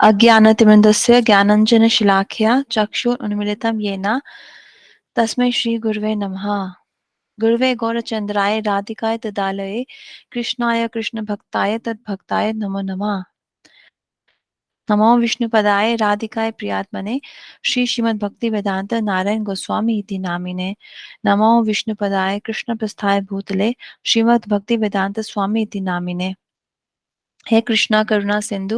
अज्ञानतिमिरन्दस्य ज्ञानाञ्जनशलाकया चक्षुरुन्मीलितं येन तस्मै श्रीगुरवे नमः। गुरवे गौरचन्द्राय राधिकाय तदालये कृष्णाय कृष्णभक्ताय तद्भक्ताय नमो नमः। नमो विष्णुपदाय राधिकाय प्रियात्मने श्री श्रीमद्भक्तिवेदांत नारायण गोस्वामी इति नामिने। नमो विष्णुपदाय कृष्णप्रस्थाय भूतले श्रीमद्भक्तिवेदांत स्वामी इति नामिने। हे कृष्णा करुणा सिंधु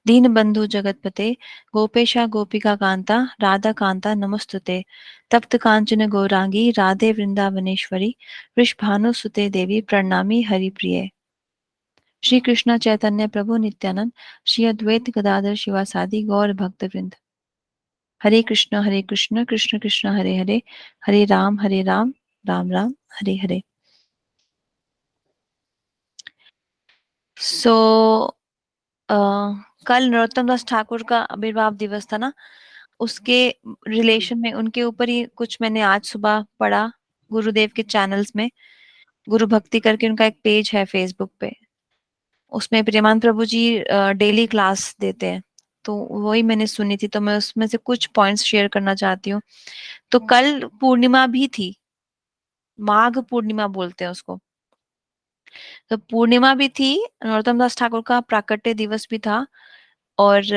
दीनबंधु जगतपते गोपेशा गोपिका कांता राधा कांता नमस्तुते। तप्त कांचन गौरांगी राधे वृंदावनेश्वरी वृषभानुसुते देवी प्रणमामि हरिप्रिये। श्री कृष्ण चैतन्य प्रभु नित्यानंद श्री अद्वैत गदाधर शिवासादि गौर भक्तवृंद। हरे कृष्ण कृष्ण कृष्ण हरे हरे हरे राम राम राम हरे हरे। सो कल नरोत्तम दास ठाकुर का आविर्भाव दिवस था ना, उसके रिलेशन में उनके ऊपर ही कुछ मैंने आज सुबह पढ़ा गुरुदेव के चैनल्स में। गुरु भक्ति करके उनका एक पेज है फेसबुक पे, उसमें प्रेमानंद प्रभु जी डेली क्लास देते हैं, तो वही मैंने सुनी थी, तो मैं उसमें से कुछ पॉइंट्स शेयर करना चाहती हूँ। तो कल पूर्णिमा भी थी, माघ पूर्णिमा बोलते हैं उसको। तो पूर्णिमा भी थी, नरोत्तम दास ठाकुर का प्राकट्य दिवस भी था, और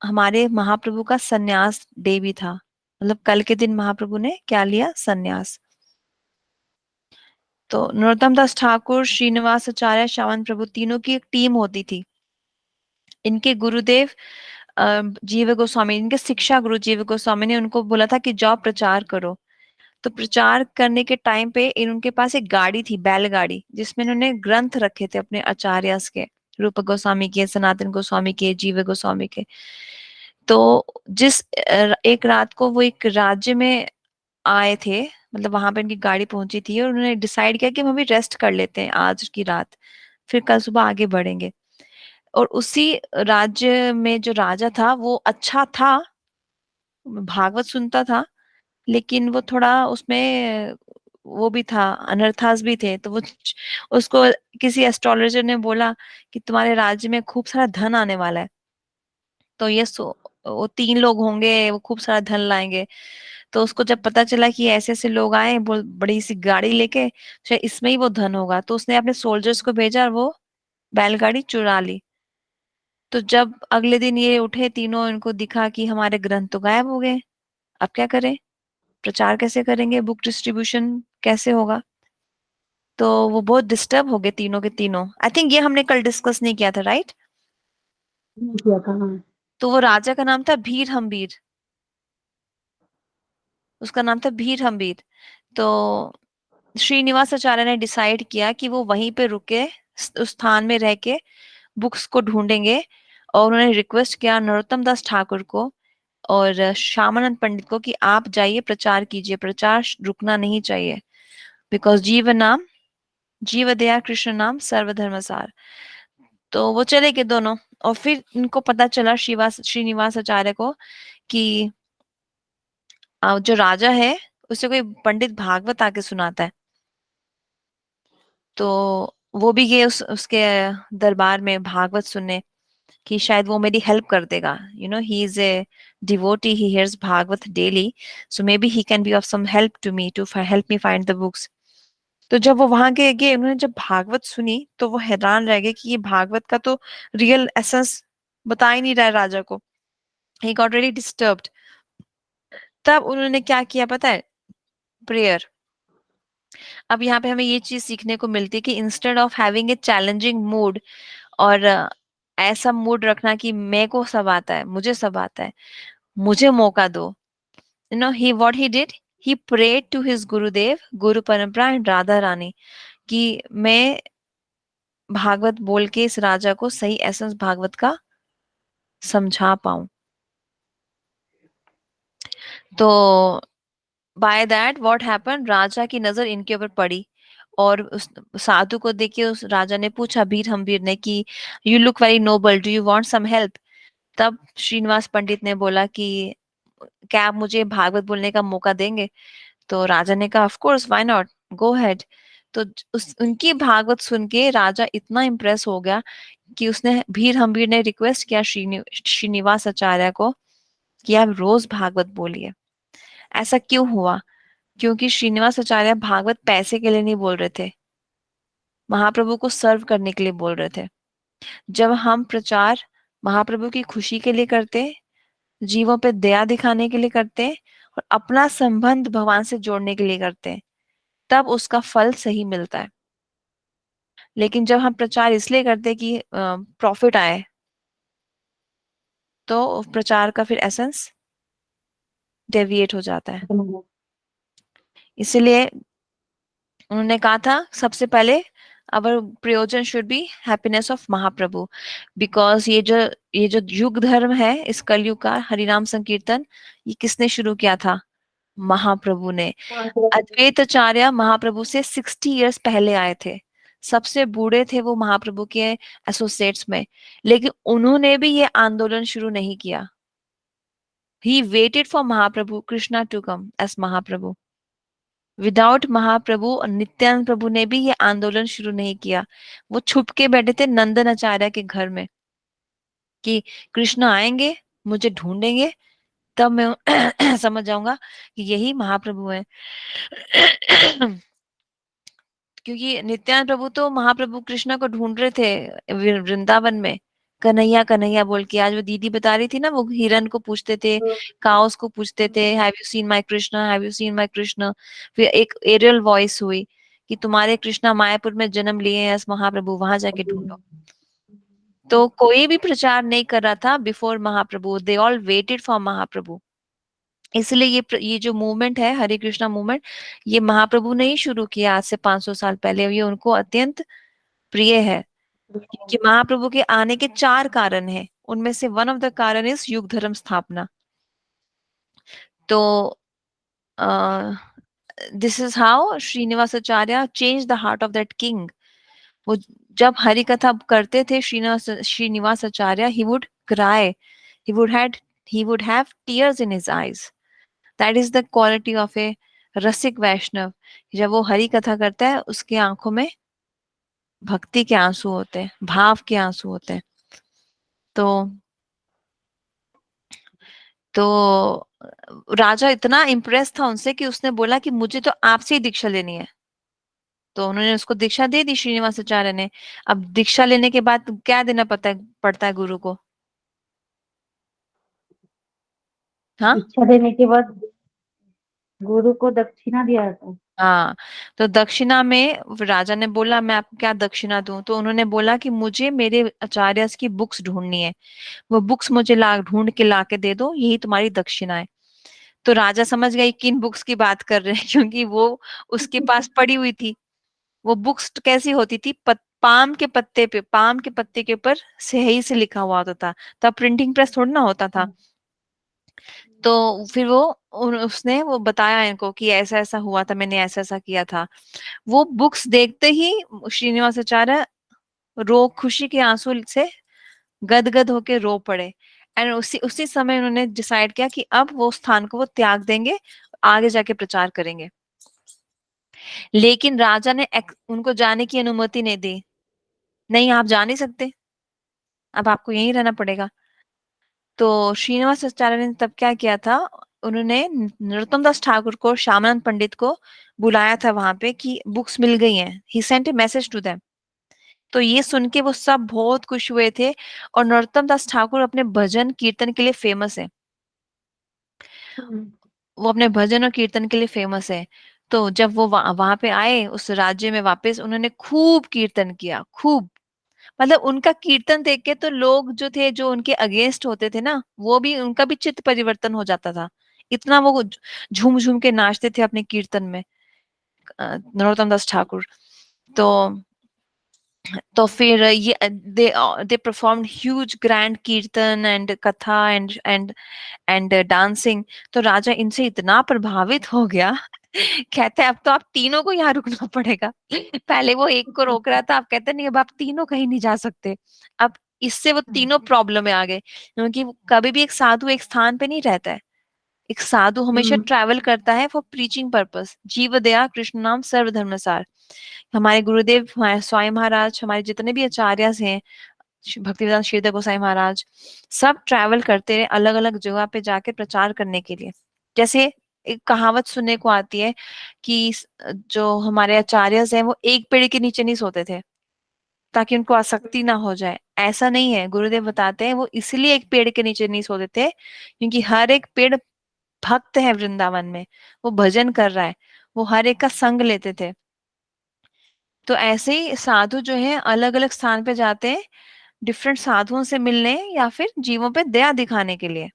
हमारे महाप्रभु का सन्यास डे भी था। मतलब कल के दिन महाप्रभु ने क्या लिया? सन्यास। तो नरोत्तम दास ठाकुर, श्रीनिवास आचार्य, श्यामन प्रभु तीनों की एक टीम होती थी। इनके गुरुदेव जीव गोस्वामी, इनके शिक्षा गुरु जीव गोस्वामी ने उनको बोला था कि जाओ प्रचार करो। तो प्रचार करने के टाइम पे उनके पास एक गाड़ी थी, बैलगाड़ी, जिसमें इन्होंने ग्रंथ रखे थे अपने आचार्यस के, रूप गोस्वामी के, सनातन गोस्वामी के, जीव गोस्वामी के। तो जिस एक रात को वो एक राज्य में आए थे, मतलब वहां पे उनकी गाड़ी पहुंची थी, और उन्होंने डिसाइड किया कि हम अभी रेस्ट कर लेते हैं आज की रात, फिर कल सुबह आगे बढ़ेंगे। और उसी राज्य में जो राजा था वो अच्छा था, भागवत सुनता था, लेकिन वो थोड़ा उसमें वो भी था, अनर्थास भी थे। तो वो उसको किसी एस्ट्रोलॉजर ने बोला कि तुम्हारे राज्य में खूब सारा धन आने वाला है, तो ये वो 3 लोग होंगे, वो खूब सारा धन लाएंगे। तो उसको जब पता चला कि ऐसे ऐसे लोग आए बड़ी सी गाड़ी लेके, शायद इसमें ही वो धन होगा, तो उसने अपने सोल्जर्स को भेजा और वो बैलगाड़ी चुरा ली। तो जब अगले दिन ये उठे तीनों, इनको दिखा कि हमारे ग्रंथ तो गायब हो गए, अब क्या करें, प्रचार कैसे करेंगे, बुक डिस्ट्रीब्यूशन कैसे होगा। तो वो बहुत डिस्टर्ब हो गए तीनों के तीनों। आई थिंक ये हमने कल डिस्कस नहीं किया था, राइट? नहीं किया था, हाँ। तो वो राजा का नाम था भीर हम्बीर, उसका नाम था भीर हम्बीर। तो श्रीनिवास आचार्य ने डिसाइड किया कि वो वहीं पे रुके, उस स्थान में रह के बुक्स को ढूंढेंगे। और उन्होंने रिक्वेस्ट किया नरोत्तम दास ठाकुर को और श्यामानंद पंडित को कि आप जाइए, प्रचार कीजिए, प्रचार रुकना नहीं चाहिए, बिकॉज जीव नाम जीव दया कृष्ण नाम सर्वधर्मसार। तो वो चले गए दोनों। और फिर इनको पता चला श्रीनिवास आचार्य को कि जो राजा है उसे कोई पंडित भागवत आके सुनाता है। तो वो भी गए उसके दरबार में भागवत सुनने, कि शायद वो मेरी हेल्प कर देगा। He is a devotee, he hears Bhagavat daily, so may be he can be of some help to me, to help me find the books. तो जब वो वहां के गए, उन्होंने जब भागवत सुनी तो वो हैरान रह गए कि ये भागवत का तो रियल एसेंस बता ही नहीं रहा है राजा को। He got really disturbed. तब उन्होंने क्या किया पता है? प्रेयर। अब यहाँ पे हमें ये चीज सीखने को मिलती है कि instead of having a challenging mood, और ऐसा मूड रखना कि मेरे को सब आता है, मुझे सब आता है, मुझे मौका दो। He what he did, he prayed to his Gurudev, गुरु परंपरा एंड राधा रानी, कि मैं भागवत बोल के इस राजा को सही एसेंस भागवत का समझा पाऊं। तो बाय दैट व्हाट हैपन, राजा की नजर इनके ऊपर पड़ी, और उस साधु को देख के उस राजा ने पूछा, बीर हम्बीर ने, कि you look very noble, do you want some help? तब श्रीनिवास पंडित ने बोला कि क्या आप मुझे भागवत बोलने का मौका देंगे? तो राजा ने कहा, of course, why not, go head. तो उनकी भागवत सुन के राजा इतना इम्प्रेस हो गया कि उसने भीर हम्बीर ने रिक्वेस्ट किया श्रीनिवास आचार्य को कि आप रोज भागवत बोलिए। ऐसा क्यों हुआ? क्योंकि श्रीनिवास आचार्य भागवत पैसे के लिए नहीं बोल रहे थे, महाप्रभु को सर्व करने के लिए बोल रहे थे। जब हम प्रचार महाप्रभु की खुशी के लिए करते, जीवों पे दया दिखाने के लिए करते और अपना संबंध भगवान से जोड़ने के लिए करते, तब उसका फल सही मिलता है। लेकिन जब हम प्रचार इसलिए करते कि प्रॉफिट आए, तो प्रचार का फिर एसेंस डेविएट हो जाता है। इसलिए उन्होंने कहा था सबसे पहले अवर प्रयोजन should be happiness of Mahaprabhu, because ये जो युग धर्म है इस कलयुग का, हरिनाम संकीर्तन, ये किसने शुरू किया था? महाप्रभु ने। अद्वैत आचार्य महाप्रभु से 60 इयर्स पहले आए थे, सबसे बूढ़े थे वो महाप्रभु के एसोसिएट्स में, लेकिन उन्होंने भी ये आंदोलन शुरू नहीं किया। He waited for Mahaprabhu Krishna to come as Mahaprabhu. Without Mahaprabhu और नित्यानंद प्रभु ने भी ये आंदोलन शुरू नहीं किया। वो छुप के बैठे थे नंदन आचार्य के घर में कि कृष्ण आएंगे, मुझे ढूंढेंगे, तब मैं समझ जाऊंगा कि यही महाप्रभु है। क्योंकि नित्यानंद प्रभु तो महाप्रभु कृष्ण को ढूंढ रहे थे वृंदावन में, कन्हैया कन्हैया बोल के। आज वो दीदी बता रही थी ना, वो हिरन को पूछते थे, काउस को पूछते थे, have you seen my Krishna, have you seen my Krishna. फिर एक एरियल वॉइस हुई कि तुम्हारे कृष्णा मायापुर में जन्म लिए हैं महाप्रभु, वहां जाके ढूंढो। तो कोई भी प्रचार नहीं कर रहा था before Mahaprabhu, they all waited for Mahaprabhu. इसलिए ये जो मूवमेंट है हरे कृष्णा मूवमेंट, ये महाप्रभु ने ही शुरू किया आज से 500 साल पहले। ये उनको अत्यंत प्रिय है कि महाप्रभु के आने के 4 कारण हैं, उनमें से वन ऑफ द कारण इज युग धर्म स्थापना। तो this is how Srinivas Acharya change the heart of that king. वो जब हरि कथा करते थे Srinivas Acharya, he would cry, he would have tears in his eyes. That is the quality of a रसिक वैष्णव। जब वो हरि कथा करता है, उसकी आंखों में भक्ति के आंसू होते हैं, भाव के आंसू होते हैं। तो राजा इतना इम्प्रेस था उनसे कि उसने बोला कि मुझे तो आपसे ही दीक्षा लेनी है। तो उन्होंने उसको दीक्षा दे दी श्रीनिवासाचार्य ने। अब दीक्षा लेने के बाद क्या देना पड़ता है गुरु को? हाँ, दीक्षा देने के बाद गुरु को दक्षिणा दिया जाता है। हाँ। तो दक्षिणा में राजा ने बोला मैं आपको क्या दक्षिणा दूं? तो उन्होंने बोला कि मुझे मेरे आचार्य की बुक्स ढूंढनी है, वो बुक्स मुझे ढूंढ के ला के दे दो, यही तुम्हारी दक्षिणा है। तो राजा समझ गए किन बुक्स की बात कर रहे हैं, क्योंकि वो उसके पास पड़ी हुई थी। वो बुक्स कैसी होती थी? पाम के पत्ते पे, पाम के पत्ते के ऊपर स्याही से लिखा हुआ होता था, तब प्रिंटिंग प्रेस थोड़ा ना होता था। तो फिर उसने वो बताया इनको कि ऐसा ऐसा हुआ था, मैंने ऐसा ऐसा किया था। वो बुक्स देखते ही श्रीनिवासाचार्य खुशी के आंसू से गदगद होके रो पड़े। एंड उसी उसी समय उन्होंने डिसाइड किया कि अब वो स्थान को वो त्याग देंगे, आगे जाके प्रचार करेंगे। लेकिन राजा ने उनको जाने की अनुमति नहीं दी। नहीं, आप जा नहीं सकते, अब आपको यहीं रहना पड़ेगा। तो श्रीनिवास आचार्य ने तब क्या किया था, उन्होंने नरोत्तम दास ठाकुर को, श्यामानंद पंडित को बुलाया था वहां पे कि बुक्स मिल गई हैं। He sent a message to them. तो ये सुन के वो सब बहुत खुश हुए थे। और नरोत्तम दास ठाकुर अपने भजन कीर्तन के लिए फेमस है। वो अपने भजन और कीर्तन के लिए फेमस है। तो जब वो वहां पे आए उस राज्य में वापस, उन्होंने खूब कीर्तन किया, खूब। मतलब उनका कीर्तन देख के तो लोग जो थे, जो उनके अगेंस्ट होते थे ना, वो भी, उनका भी चित्त परिवर्तन हो जाता था। इतना वो झूम झूम के नाचते थे अपने कीर्तन में, नरोत्तम दास ठाकुर। तो फिर ये दे परफॉर्म ह्यूज ग्रैंड कीर्तन एंड कथा एंड डांसिंग। तो राजा इनसे इतना प्रभावित हो गया, कहते हैं अब तो आप तीनों को यहाँ रुकना पड़ेगा। पहले वो एक को रोक रहा था, अब कहते नहीं, अब आप तीनों कहीं नहीं जा सकते। अब इससे वो तीनों प्रॉब्लम में आ गए, क्योंकि कभी भी एक साधु एक स्थान पे नहीं रहता है। एक साधु हमेशा ट्रैवल करता है फॉर प्रीचिंग पर्पस। जीव दया कृष्ण नाम सर्वधर्मसार। हमारे गुरुदेव, हमारे स्वामी महाराज, हमारे जितने भी आचार्य हैं, भक्तिवेदांत श्रीधर गोसाई महाराज, सब ट्रैवल करते रहे अलग अलग जगह पे जाके प्रचार करने के लिए। जैसे एक कहावत सुनने को आती है कि जो हमारे आचार्य हैं वो एक पेड़ के नीचे नहीं सोते थे ताकि उनको आसक्ति ना हो जाए। ऐसा नहीं है, गुरुदेव बताते हैं वो इसलिए एक पेड़ के नीचे नहीं सोते थे क्योंकि हर एक पेड़ भक्त है वृंदावन में, वो भजन कर रहा है, वो हर एक का संग लेते थे। तो ऐसे ही साधु जो है अलग अलग स्थान पे जाते हैं डिफरेंट साधुओं से मिलने या फिर जीवों पे दया दिखाने के लिए।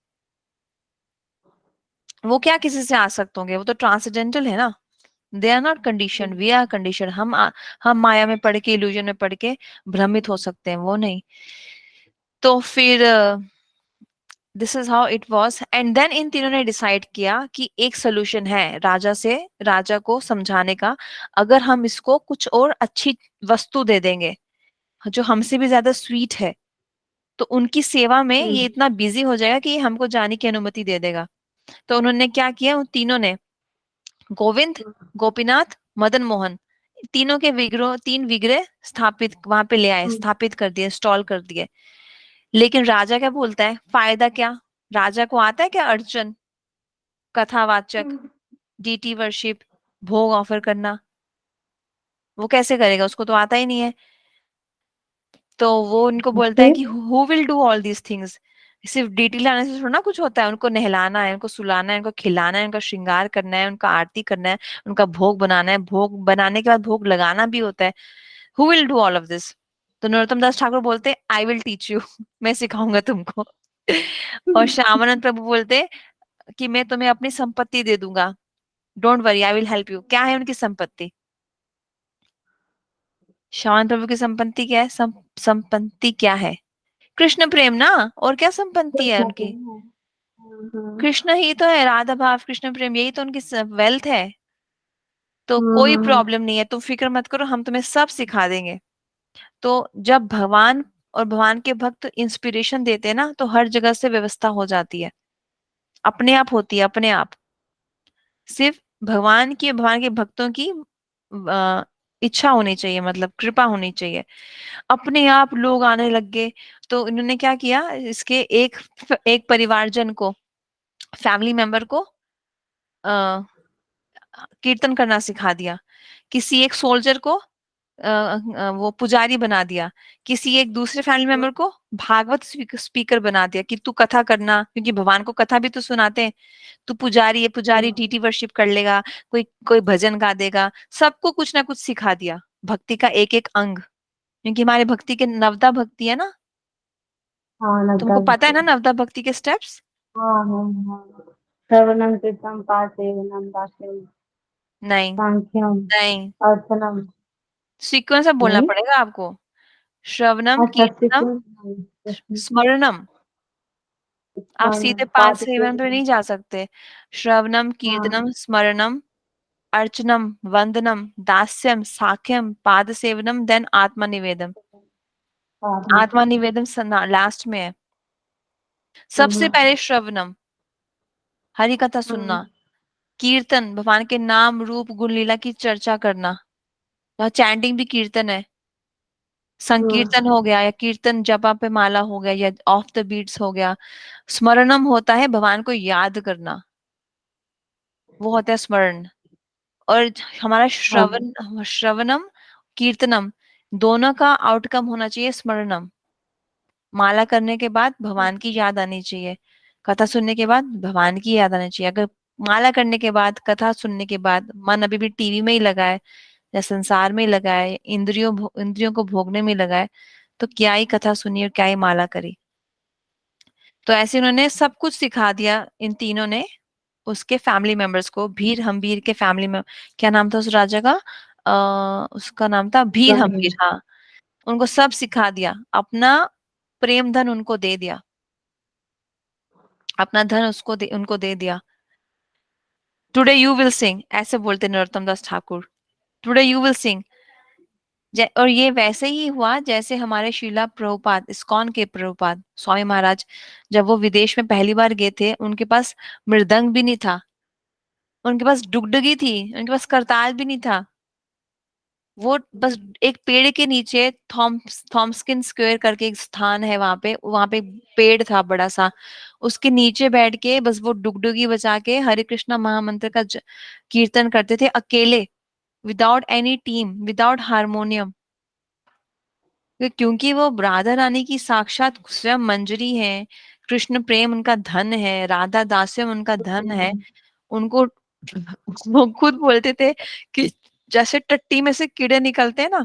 वो क्या किसी से आसक्त होंगे, वो तो ट्रांसजेंडल है ना। They are not condition, we are condition. हम माया में पड़ के, इल्यूजन में पड़ के भ्रमित हो सकते हैं, वो नहीं। तो फिर this is how it was and then इन तीनों ने डिसाइड किया कि एक सोल्यूशन है राजा को समझाने का। अगर हम इसको कुछ और अच्छी वस्तु दे देंगे जो हमसे भी ज्यादा स्वीट है, तो उनकी सेवा में ये इतना बिजी हो जाएगा कि ये हमको जाने की अनुमति दे देगा। तो उन्होंने क्या किया, उन तीनों ने गोविंद, गोपीनाथ, मदन मोहन, तीनों के विग्रह, 3 विग्रह स्थापित वहां पे ले आए, स्थापित कर दिए, इंस्टॉल कर दिए। लेकिन राजा क्या बोलता है, फायदा क्या? राजा को आता है क्या अर्चन, कथावाचक, डीटी वर्शिप, भोग ऑफर करना? वो कैसे करेगा, उसको तो आता ही नहीं है। तो वो उनको बोलता है फिर कि who will do all these things. सिर्फ डीटी लाने से थोड़ा ना कुछ होता है, उनको नहलाना है, उनको सुलाना है, उनको खिलाना है, उनका श्रृंगार करना है, उनका आरती करना है, उनका भोग बनाना है, भोग बनाने के बाद भोग लगाना भी होता है। Who will do all of this? तो नरोत्तम दास ठाकुर बोलते, आई विल टीच यू, मैं सिखाऊंगा तुमको। और श्यामानंद प्रभु बोलते कि मैं तुम्हें अपनी संपत्ति दे दूंगा, don't worry I will help you. क्या है उनकी संपत्ति? श्यामानंद प्रभु की संपत्ति क्या है? संपत्ति क्या है? कृष्ण प्रेम ना, और क्या संपत्ति है कृष्ण उनकी? प्रेम है। हम्म, कृष्ण ही तो है, राधा भाव, कृष्ण प्रेम, यही तो उनकी वेल्थ है। तो कोई हम्म, प्रॉब्लम नहीं है, तुम फिक्र मत करो, हम तुम्हें सब सिखा देंगे। तो जब भगवान और भगवान के भक्त इंस्पिरेशन देते हैं ना, तो हर जगह से व्यवस्था हो जाती है, अपने आप होती है, अपने आप। सिर्फ भगवान के भक्तों की इच्छा होनी चाहिए, मतलब कृपा होनी चाहिए, अपने आप लोग आने लग गए। तो इन्होंने क्या किया, इसके एक एक परिवारजन को, फैमिली मेंबर को कीर्तन करना सिखा दिया। किसी एक सोल्जर को वो पुजारी बना दिया। किसी एक दूसरे फैमिली मेंबर को भागवत स्पीकर बना दिया कि तू कथा करना, क्योंकि भगवान को कथा भी तो सुनाते हैं। तू पुजारी है, पुजारी डीटी वर्शिप कर लेगा, कोई कोई भजन गा देगा। सबको कुछ ना कुछ सिखा दिया, भक्ति का एक एक अंग। क्योंकि हमारे भक्ति के नवदा भक्ति है ना, हाँ तुमको लगता पता है ना है। नवदा भक्ति के स्टेप्स? हाँ हाँ हाँ। श्रवणम कीर्तम पासेवनम दास्यम नहीं, सांख्यम नहीं, अर्चनम। सीक्वेंस में बोलना नहीं। पड़ेगा आपको। श्रवणम, अच्छा कीर्तनम, सिक्वेंस। स्मरणम। आप सीधे पाद सेवन पे पादसेवनम। नहीं जा सकते। श्रवणम, हाँ कीर्तनम, स्मरणम, अर्चनम, वंदनम, दास्यम, साख्यम, पाद सेवनम, देन आत्मा निवेदम। बाद में। आत्मा निवेदन लास्ट में है। सबसे हम्म पहले श्रवणम, हरि कथा सुनना। हम्म कीर्तन, भगवान के नाम रूप गुण लीला की चर्चा करना, वह चैंटिंग भी कीर्तन है। हम्म संकीर्तन हो गया, या कीर्तन जपा पे माला हो गया, या ऑफ द बीट्स हो गया। स्मरणम होता है भगवान को याद करना, वो होता है स्मरण। और हमारा हाँ श्रवणम, कीर्तनम, दोनों का आउटकम होना चाहिए स्मरणम। माला करने के बाद भगवान की याद आनी चाहिए, कथा सुनने के बाद भगवान की याद आनी चाहिए। अगर माला करने के बाद, कथा सुनने के बाद मन अभी भी टीवी में ही लगा है, या संसार में ही लगा है, इंद्रियों को भोगने में लगा है, तो क्या ही कथा सुनी और क्या ही माला करी। तो ऐसे उन्होंने सब कुछ सिखा दिया इन तीनों ने उसके फैमिली मेंबर्स को। भीर हम्बीर के फैमिली में, क्या नाम था उस राजा का, उसका नाम था भीर गंभीर। हम्बीर, हाँ। उनको सब सिखा दिया, अपना प्रेम धन उनको दे दिया, अपना धन उनको दे दिया। टुडे यू विल सिंग, ऐसे बोलते Narottam Das Thakur, today you will sing. और ये वैसे ही हुआ जैसे हमारे शिला प्रभुपाद, इस्कॉन के प्रभुपाद स्वामी महाराज, जब वो विदेश में पहली बार गए थे, उनके पास मृदंग भी नहीं था, उनके पास डुगडुगी थी, उनके पास करताल भी नहीं था। वो बस एक पेड़ के नीचे थॉम्सकिन स्क्वायर करके एक स्थान है, वहां पे पेड़ था बड़ा सा, उसके नीचे बैठ के बस वो डुगडुगी बजा के हरे कृष्णा महामंत्र का कीर्तन करते थे अकेले, without any team, without harmonium. क्योंकि वो राधा रानी की साक्षात स्वयं मंजरी है, कृष्ण प्रेम उनका धन है, राधा दास्यम उनका धन है। उनको वो खुद बोलते थे कि जैसे टट्टी में से कीड़े निकलते हैं ना,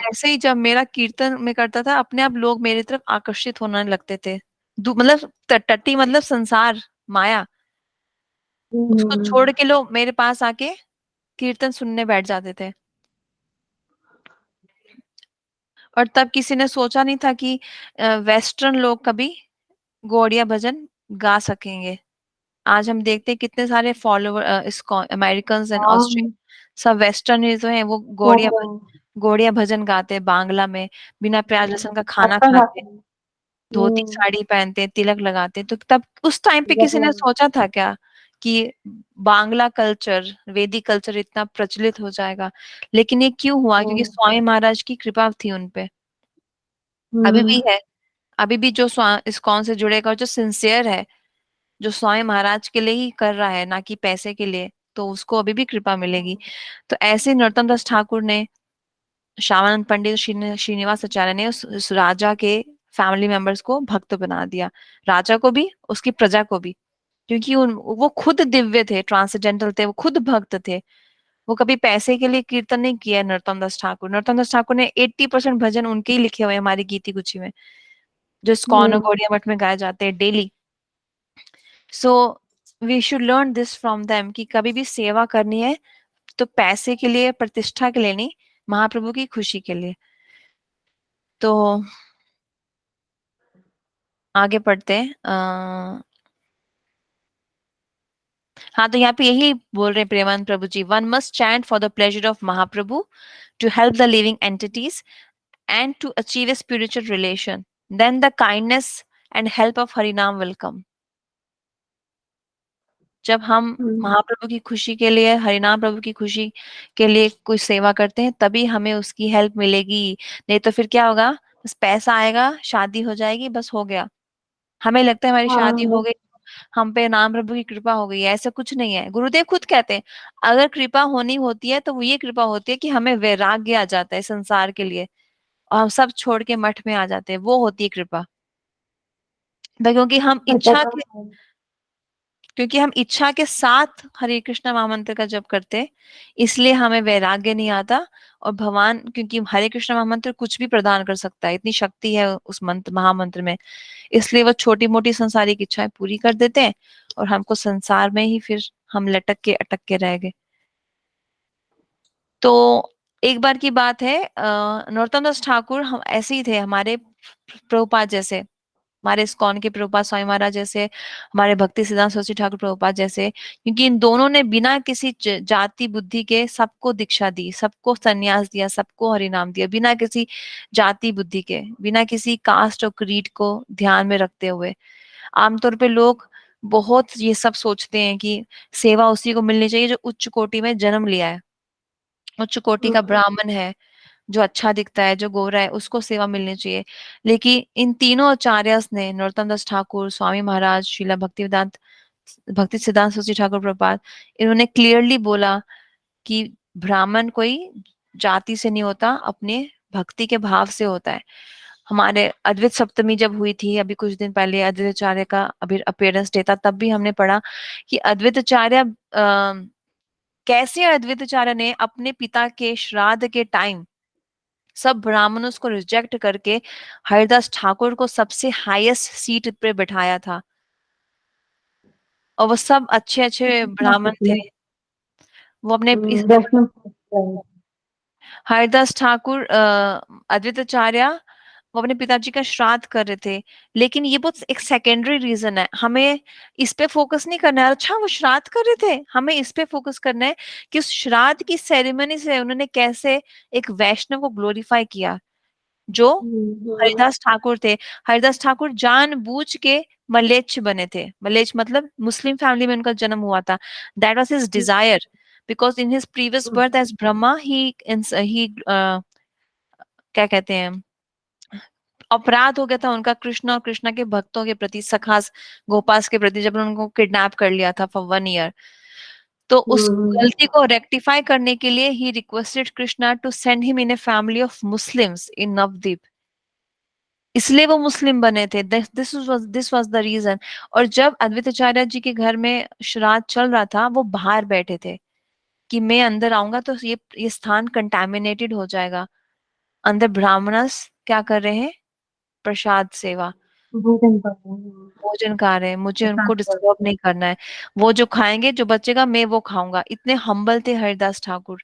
ऐसे ही जब मेरा कीर्तन में करता था, अपने आप लोग मेरी तरफ आकर्षित होने लगते थे। मतलब टट्टी मतलब संसार, माया, उसको छोड़ के लोग मेरे पास आके कीर्तन सुनने बैठ जाते थे। और तब किसी ने सोचा नहीं था कि वेस्टर्न लोग कभी गौड़िया भजन गा सकेंगे। आज हम देखते हैं कितने सारे फॉलोवर, इसको अमेरिकन एंड ऑस्ट्रेलियन, सब वेस्टर्न ही तो हैं, वो गौड़िया भजन गाते हैं बांग्ला में, बिना प्याज लहसुन का खाना अच्छा खाते, खाते हैं। धोती साड़ी पहनते, तिलक लगाते। तो तब उस टाइम पे किसी ने सोचा था क्या कि बांग्ला कल्चर, वैदिक कल्चर इतना प्रचलित हो जाएगा? लेकिन ये क्यों हुआ? क्योंकि स्वामी महाराज की कृपा थी उनपे। अभी भी है, अभी भी जो इस्कॉन से जुड़ेगा, जो सिंसियर है, जो स्वयं महाराज के लिए ही कर रहा है, ना कि पैसे के लिए, तो उसको अभी भी कृपा मिलेगी। तो ऐसे नरोत्तम दास ठाकुर ने, श्यामानंद पंडित, श्रीनिवास आचार्य ने उस राजा के फैमिली मेंबर्स को भक्त बना दिया, राजा को भी, उसकी प्रजा को भी। क्योंकि वो खुद दिव्य थे, ट्रांसेंडेंटल थे, वो खुद भक्त थे। वो कभी पैसे के लिए कीर्तन नहीं किया है नरोत्तम दास ठाकुर। नरोत्तम दास ठाकुर ने 80% भजन उनके ही लिखे हुए हैं हमारी गीति गुच्ची में, जो इस्कॉन और गौड़िया मठ में गाए जाते हैं daily. So we should learn this from them कि कभी भी सेवा करनी है तो पैसे के लिए, प्रतिष्ठा के लिए नहीं, महाप्रभु की खुशी के लिए। तो आगे पढ़ते हैं। हाँ, तो यहाँ पे यही बोल रहे हैं Premanand Prabhu ji, one must chant for the pleasure of Mahaprabhu to help the living entities and to achieve a spiritual relation, then the kindness and help of Harinam will come. जब हम महाप्रभु की खुशी के लिए, हरिनाम प्रभु की खुशी के लिए कोई सेवा करते हैं, तभी हमें उसकी हेल्प मिलेगी। नहीं तो फिर क्या होगा? बस पैसा आएगा, शादी हो जाएगी, बस हो गया। हमें लगता है हमारी शादी हो गई, हम पे नाम प्रभु की कृपा हो गई है। ऐसा कुछ नहीं है। गुरुदेव खुद कहते हैं, अगर कृपा होनी होती है तो वो ये कृपा होती है कि हमें वैराग्य आ जाता है संसार के लिए, और हम सब छोड़ के मठ में आ जाते हैं, वो होती है कृपा। क्योंकि हम इच्छा के साथ हरे कृष्णा महामंत्र का जप करते हैं, इसलिए हमें वैराग्य नहीं आता। और भगवान, क्योंकि हरे कृष्णा महामंत्र कुछ भी प्रदान कर सकता है, इतनी शक्ति है उस मंत्र, महामंत्र में, इसलिए वो छोटी मोटी संसारिक इच्छाएं पूरी कर देते हैं, और हमको संसार में ही फिर हम लटक के अटक के रह गए। तो एक बार की बात है, नरोत्तम दास ठाकुर हम ऐसे ही थे, हमारे प्रभुपाद जैसे, हमारे इस्कॉन के प्रभुपाद स्वामी महाराज जैसे, हमारे भक्ति सिद्धांत सरस्वती ठाकुर प्रभुपाद जैसे। क्योंकि इन दोनों ने बिना किसी जाति बुद्धि के सबको दीक्षा दी, सबको संन्यास दिया, सबको हरिनाम दिया, बिना किसी जाति बुद्धि के, बिना किसी कास्ट और क्रीड को ध्यान में रखते हुए। आमतौर पे लोग बहुत ये सब सोचते हैं कि सेवा उसी को मिलनी चाहिए जो उच्च कोटि में जन्म लिया है, उच्च कोटि का ब्राह्मण है, जो अच्छा दिखता है, जो गोरा है, उसको सेवा मिलनी चाहिए। लेकिन इन तीनों आचार्यस ने, नरोत्तम दास ठाकुर, स्वामी महाराज, श्रीला भक्ति सिद्धांत सरस्वती ठाकुर प्रभुपाद, इन्होंने क्लियरली बोला कि ब्राह्मण कोई जाति से नहीं होता, अपने भक्ति के भाव से होता है। हमारे अद्वैत सप्तमी जब हुई थी अभी कुछ दिन पहले, अद्वैत आचार्य का अभी अपीयरेंस डे था, तब भी हमने पढ़ा कि अद्वैत आचार्य कैसे अद्वैत आचार्य ने अपने पिता के श्राद्ध के टाइम सब ब्राह्मणों को रिजेक्ट करके हरिदास ठाकुर को सबसे हाईएस्ट सीट पे बैठाया था, और वो सब अच्छे अच्छे ब्राह्मण थे। वो अपने हरिदास ठाकुर, अद्वैत आचार्य, वो अपने पिताजी का श्राद्ध कर रहे थे। लेकिन ये बहुत एक सेकेंडरी रीजन है, हमें इस पे फोकस नहीं करना है। अच्छा वो श्राद्ध कर रहे थे, हमें इस पे फोकस करना है कि उस श्राद्ध की सेरेमनी से उन्होंने कैसे एक वैष्णव को ग्लोरीफाई किया, जो हरिदास ठाकुर थे। हरिदास ठाकुर जानबूझ के मलेच्छ बने थे। मलेच्छ मतलब मुस्लिम फैमिली में उनका जन्म हुआ था, that was his Dzire. because in his previous birth as Brahma, he क्या कहते हैं, अपराध हो गया था उनका कृष्ण और कृष्ण के भक्तों के प्रति, सखास गोपास के प्रति, जब उनको किडनैप कर लिया था फॉर 1 ईयर। तो उस गलती को रेक्टिफाई करने के लिए he requested Krishna to send him in a family of Muslims in Navadvip, इसलिए वो मुस्लिम बने थे। This was the reason. और जब अद्वैताचार्य जी के घर में श्राद्ध चल रहा था, वो बाहर बैठे थे कि मैं अंदर आऊंगा तो ये स्थान कंटामिनेटेड हो जाएगा। अंदर ब्राह्मणस क्या कर रहे हैं, प्रसाद सेवा, भोजन कर रहे हैं। भोजन खा रहे हैं, मुझे प्रसाद उनको कर डिस्टर्ब नहीं करना है। वो जो खाएंगे, जो बचेगा मैं वो खाऊंगा। इतने हम्बल थे हरिदास ठाकुर।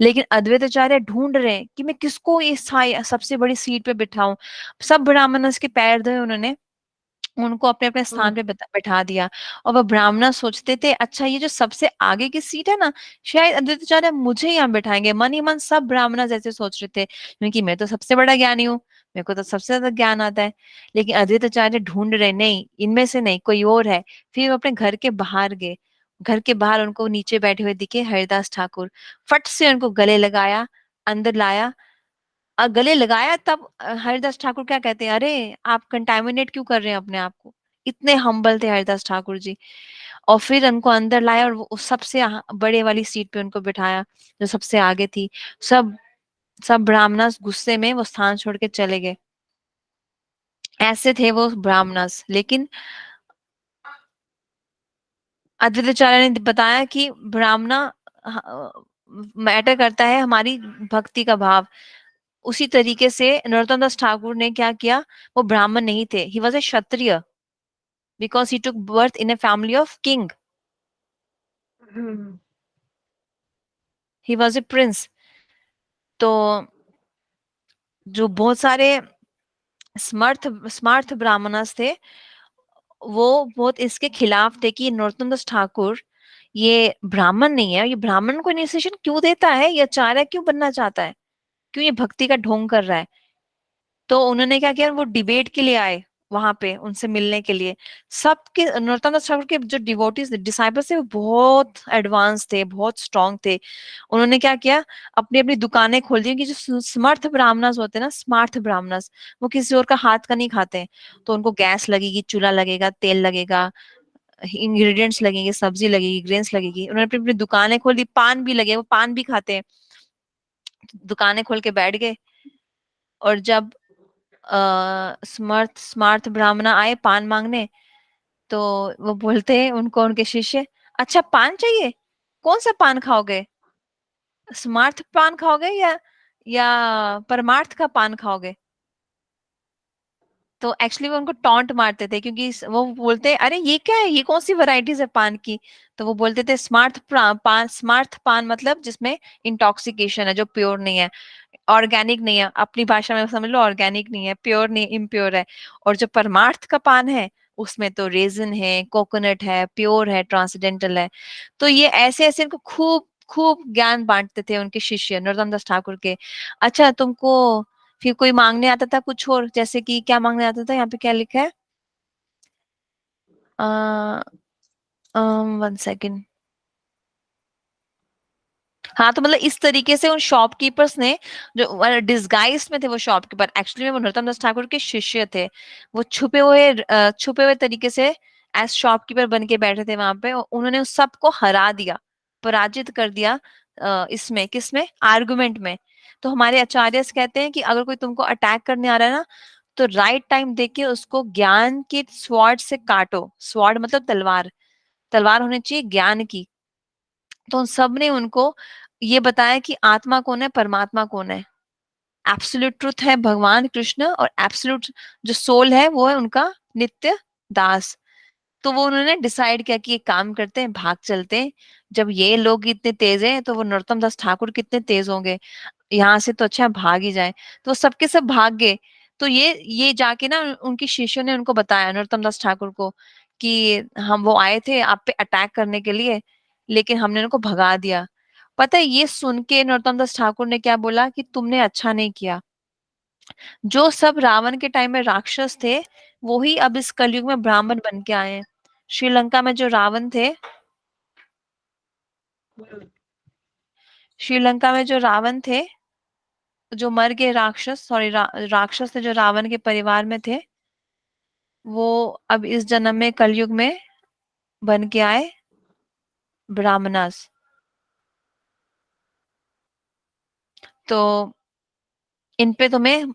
लेकिन अद्वैताचार्य ढूंढ रहे हैं कि मैं किसको इस सबसे बड़ी सीट पे बिठाऊं। सब ब्राह्मणस के पैर धोए उन्होंने, उनको अपने अपने स्थान पे बैठा दिया। और वह ब्राह्मण सोचते थे, अच्छा ये जो सबसे आगे की सीट है ना, शायद अद्वैताचार्य मुझे यहाँ बैठाएंगे। मन ही मन सब ब्राह्मण ऐसे सोच रहे थे, क्योंकि मैं तो सबसे बड़ा ज्ञानी हूँ, मेरे को तो सबसे ज्यादा ज्ञान आता है। लेकिन अद्वैताचार्य ढूंढ रहे, नहीं इनमें से नहीं, कोई और है। फिर वो अपने घर के बाहर गए। घर के बाहर उनको नीचे बैठे हुए दिखे हरिदास ठाकुर। फट से उनको गले लगाया, अंदर लाया। गले लगाया तब हरिदास ठाकुर क्या कहते हैं, अरे आप कंटामिनेट क्यों कर रहे हैं अपने आप को। इतने हम्बल थे हरिदास ठाकुर जी। और फिर उनको अंदर लाया और वो सबसे बड़े वाली सीट पे उनको बिठाया, जो सबसे आगे थी। सब सब ब्राह्मणस गुस्से में वो स्थान छोड़ के चले गए। ऐसे थे वो ब्राह्मणस। लेकिन अद्वैताचार्य ने बताया कि ब्राह्मणा मैटर करता है हमारी भक्ति का भाव। उसी तरीके से नरोत्तम दास ठाकुर ने क्या किया, वो ब्राह्मण नहीं थे, he was a Kshatriya, because he took birth in a family of king, he was a Prince. तो जो बहुत सारे स्मर्थ स्मार्थ ब्राह्मणस थे, वो बहुत इसके खिलाफ थे कि नरोत्तम दास ठाकुर ये ब्राह्मण नहीं है, ये ब्राह्मण को इनिशिएशन क्यों देता है, ये आचार्य क्यों बनना चाहता है, क्यों ये भक्ति का ढोंग कर रहा है। तो उन्होंने क्या किया, वो डिबेट के लिए आए वहां पे उनसे मिलने के लिए। सबके नरोत्तम दास ठाकुर के जो डिवोटीज डिसाइपल्स थे, वो बहुत एडवांस थे, बहुत स्ट्रांग थे। उन्होंने क्या किया, अपनी अपनी दुकानें खोल दी कि जो स्मर्थ ब्राह्मणस होते हैं ना, स्मार्थ ब्राह्मणस, वो किसी और का हाथ का नहीं खाते हैं। तो उनको गैस लगेगी, चूल्हा लगेगा, तेल लगेगा, इंग्रेडिएंट्स लगेंगे, सब्जी लगेगी, ग्रेन्स लगेगी। उन्होंने अपनी अपनी दुकानें खोल दी, पान भी लगे, वो पान भी खाते हैं। दुकानें खोल के बैठ गए। और जब स्मर्थ स्मार्थ ब्राह्मण आए पान मांगने, तो वो बोलते हैं उनको, उनके शिष्य, अच्छा पान चाहिए, कौन सा पान खाओगे, स्मार्थ पान खाओगे या परमार्थ का पान खाओगे। तो एक्चुअली वो उनको टॉन्ट मारते थे, क्योंकि वो बोलते अरे ये क्या है, ये कौन सी वैरायटीज है पान की। तो वो बोलते थे स्मार्थ पान मतलब जिसमें इंटॉक्सिकेशन है, जो प्योर नहीं है, ऑर्गेनिक नहीं है, अपनी भाषा में समझ लो, ऑर्गेनिक नहीं है, प्योर नहीं, इम्प्योर है। और जो परमार्थ का पान है, उसमें तो रेजिन है, कोकोनट है, प्योर है, ट्रांसडेंटल है। तो ये ऐसे ऐसे इनको खूब खूब ज्ञान बांटते थे उनके शिष्य नरोत्तम दास ठाकुर के। अच्छा तुमको फिर कोई मांगने आता था कुछ और, जैसे कि क्या मांगने आता था, यहाँ पे क्या लिखा है, 1 सेकेंड। हाँ, तो मतलब इस तरीके से उन शॉपकीपर्स ने, जो डिस्गाइज में थे वो शॉपकीपर, एक्चुअली में वो नरोत्तम दास ठाकुर के शिष्य थे। वो छुपे हुए तरीके से एज शॉपकीपर बन के बैठे थे वहां पे, और उन्होंने उस सबको हरा दिया, पराजित कर दिया। इसमें किसमें, आर्गुमेंट में। तो हमारे आचार्य कहते हैं कि अगर कोई तुमको अटैक करने आ रहा है ना, तो राइट टाइम देख के उसको ज्ञान के स्वॉर्ड से काटो। स्वॉर्ड मतलब तलवार, तलवार होनी चाहिए ज्ञान की। तो उन सब ने उनको ये बताया कि आत्मा कौन है, परमात्मा कौन है। एब्सोल्यूट ट्रुथ है भगवान कृष्ण, और एब्सोल्यूट जो सोल है वो है उनका नित्य दास। तो वो उन्होंने डिसाइड किया कि एक काम करते हैं, भाग चलते हैं। जब ये लोग इतने तेज हैं, तो वो नरोत्तम दास ठाकुर कितने तेज होंगे, यहाँ से तो अच्छा भाग ही जाए। तो वो सबके सब भाग गए। तो ये जाके ना उनकी शिष्यों ने उनको बताया, नरोत्तम दास ठाकुर को, कि हम वो आए थे आप पे अटैक करने के लिए, लेकिन हमने उनको भगा दिया। पता है ये सुन के नरोत्तम दास ठाकुर ने क्या बोला, कि तुमने अच्छा नहीं किया। जो सब रावण के टाइम में राक्षस थे, वो ही अब इस कलयुग में ब्राह्मण बन के आए हैं। श्रीलंका में जो रावण थे, श्रीलंका में जो रावण थे, जो मर गए राक्षस, सॉरी राक्षस थे जो रावण के परिवार में थे, वो अब इस जन्म में कलयुग में बन के आए ब्राह्मणास। तो इन पे तुम्हें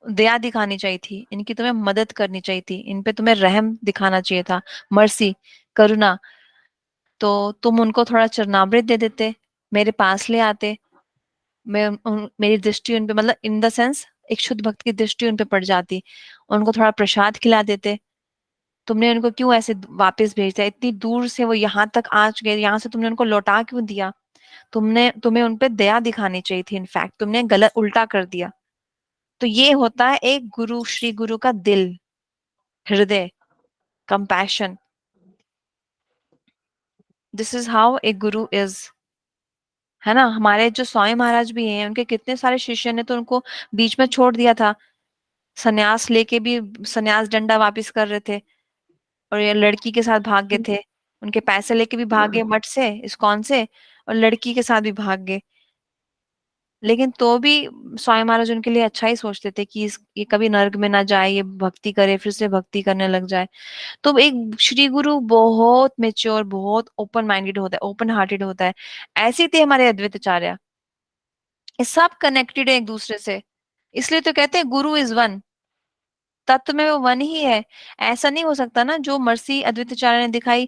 दया दिखानी चाहिए थी, इनकी तुम्हें मदद करनी चाहिए थी, इन पे तुम्हें रहम दिखाना चाहिए था, मर्सी, करुणा। तो तुम उनको थोड़ा चरणामृत दे देते, मेरे पास ले आते, मेरी दृष्टि उन पे, मतलब इन द सेंस एक शुद्ध भक्त की दृष्टि उन पे पड़ जाती, उनको थोड़ा प्रसाद खिला देते। तुमने उनको क्यों ऐसे वापस भेज दिया? इतनी दूर से वो यहाँ तक आ गए, यहाँ से तुमने उनको लौटा क्यों दिया? तुम्हें उन पे दया दिखानी चाहिए थी, इनफैक्ट तुमने गलत उल्टा कर दिया। तो ये होता है एक गुरु, श्री गुरु का दिल, हृदय, compassion. This is how a Guru is, है ना। हमारे जो स्वामी महाराज भी हैं, उनके कितने सारे शिष्य ने तो उनको बीच में छोड़ दिया था, सन्यास लेके भी सन्यास डंडा वापिस कर रहे थे, और ये लड़की के साथ भाग गए थे, उनके पैसे लेके भी भाग गए मठ से, इस्कॉन से, और लड़की के साथ भी भाग गए। लेकिन तो भी स्वामी महाराज उनके लिए अच्छा ही सोचते थे कि ये कभी नर्क में ना जाए, ये भक्ति करे, फिर से भक्ति करने लग जाए। तो एक श्री गुरु बहुत मेच्योर, बहुत ओपन माइंडेड होता है, ओपन हार्टेड होता है। ऐसे थे हमारे अद्वैत आचार्य, ये सब कनेक्टेड है एक दूसरे से। इसलिए तो कहते हैं गुरु इज वन, तत्व में वो वन ही है। ऐसा नहीं हो सकता ना, जो मर्सी अद्वैत आचार्य ने दिखाई